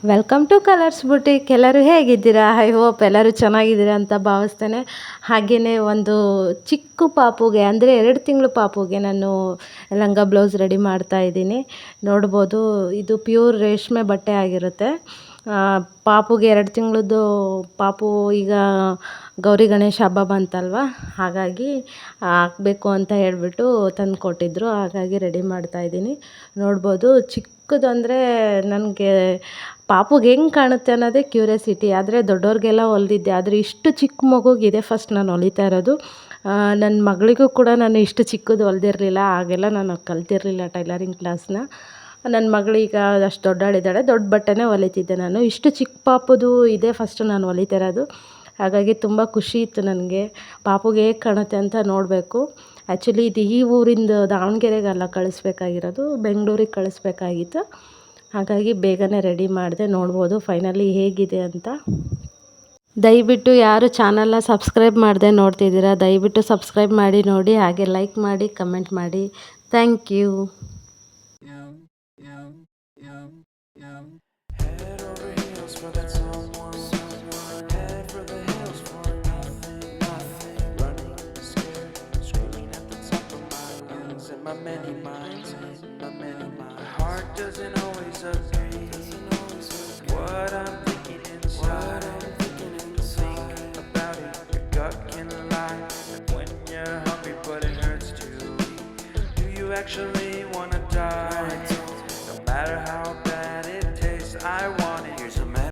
Welcome to colours boutique. ಎಲ್ಲರೂ ಹೇಗಿದ್ದೀರಾ? I hope ಎಲ್ಲರೂ ಚೆನ್ನಾಗಿದ್ದೀರಾ ಅಂತ ಭಾವಿಸ್ತೇನೆ. ಹಾಗೆಯೇ ಒಂದು ಚಿಕ್ಕ ಪಾಪುಗೆ ಅಂದರೆ 2 ತಿಂಗಳು ಪಾಪುಗೆ ನಾನು ಲಂಗ ಬ್ಲೌಸ್ ರೆಡಿ ಮಾಡ್ತಾ ಇದ್ದೀನಿ. ನೋಡ್ಬೋದು, ಇದು ಪ್ಯೂರ್ ರೇಷ್ಮೆ ಬಟ್ಟೆ ಆಗಿರುತ್ತೆ. ಪಾಪುಗೆ 2 ತಿಂಗಳದ್ದು ಪಾಪು ಈಗ ಗೌರಿ ಗಣೇಶ ಹಬ್ಬ ಬಂತಲ್ವ, ಹಾಗಾಗಿ ಹಾಕಬೇಕು ಅಂತ ಹೇಳಿಬಿಟ್ಟು ತಂದು ಕೊಟ್ಟಿದ್ದರು. ಹಾಗಾಗಿ ರೆಡಿ ಮಾಡ್ತಾ ಇದ್ದೀನಿ. ನೋಡ್ಬೋದು, ಚಿಕ್ಕದಂದರೆ ನನಗೆ ಪಾಪುಗೆ ಹೆಂಗೆ ಕಾಣುತ್ತೆ ಅನ್ನೋದೇ ಕ್ಯೂರಿಯಾಸಿಟಿ. ಆದರೆ ದೊಡ್ಡವ್ರಿಗೆಲ್ಲ ಹೊಲ್ದಿದ್ದೆ, ಆದರೆ ಇಷ್ಟು ಚಿಕ್ಕ ಮಗುಗಿದೆ ಫಸ್ಟ್ ನಾನು ಹೊಲಿತಾ ಇರೋದು. ನನ್ನ ಮಗಳಿಗೂ ಕೂಡ ನಾನು ಇಷ್ಟು ಚಿಕ್ಕದು ಹೊಲ್ದಿರಲಿಲ್ಲ. ಆಗೆಲ್ಲ ನಾನು ಕಲ್ತಿರಲಿಲ್ಲ ಟೈಲರಿಂಗ್ ಕ್ಲಾಸ್ನ. ನನ್ನ ಮಗಳೀಗ ಅಷ್ಟು ದೊಡ್ಡವಳಿದ್ದಾಳೆ, ದೊಡ್ಡ ಬಟ್ಟೆನೇ ಹೊಲಿತಿದ್ದೆ ನಾನು. ಇಷ್ಟು ಚಿಕ್ಕ ಪಾಪುದು ಇದೇ ಫಸ್ಟು ನಾನು ಹೊಲಿತಾ ಇರೋದು. ಹಾಗಾಗಿ ತುಂಬ ಖುಷಿ ಇತ್ತು ನನಗೆ. ಪಾಪುಗೆ ಹೇಗೆ ಕಾಣುತ್ತೆ ಅಂತ ನೋಡಬೇಕು. ಆ್ಯಕ್ಚುಲಿ ಇದು ಈ ಊರಿಂದ ದಾವಣಗೆರೆಗಲ್ಲ ಕಳಿಸ್ಬೇಕಾಗಿರೋದು, ಬೆಂಗಳೂರಿಗೆ ಕಳಿಸ್ಬೇಕಾಗಿತ್ತು. ಹಾಗಾಗಿ ಬೇಗನೆ ರೆಡಿ ಮಾಡಿದೆ. ನೋಡ್ಬೋದು ಫೈನಲಿ ಹೇಗಿದೆ ಅಂತ. ದಯವಿಟ್ಟು ಯಾರು ಚಾನಲ್ನ ಸಬ್ಸ್ಕ್ರೈಬ್ ಮಾಡದೆ ನೋಡ್ತಿದ್ದೀರಾ, ದಯವಿಟ್ಟು ಸಬ್ಸ್ಕ್ರೈಬ್ ಮಾಡಿ ನೋಡಿ, ಹಾಗೆ ಲೈಕ್ ಮಾಡಿ, ಕಮೆಂಟ್ ಮಾಡಿ. Thank you. My many minds, my heart doesn't always agree. What I'm thinking inside, think about it, your gut can lie. And when you're hungry but it hurts to eat, do you actually